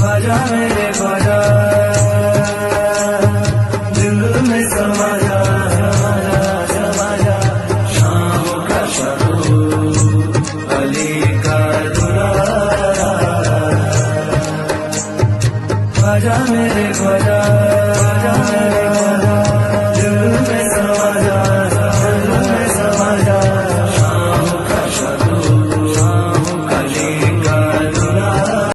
आजा मेरे ख्वाजा, दिल में समा जा, समा जा, शाम का शरू अली का दुल्हा, आजा मेरे ख्वाजा।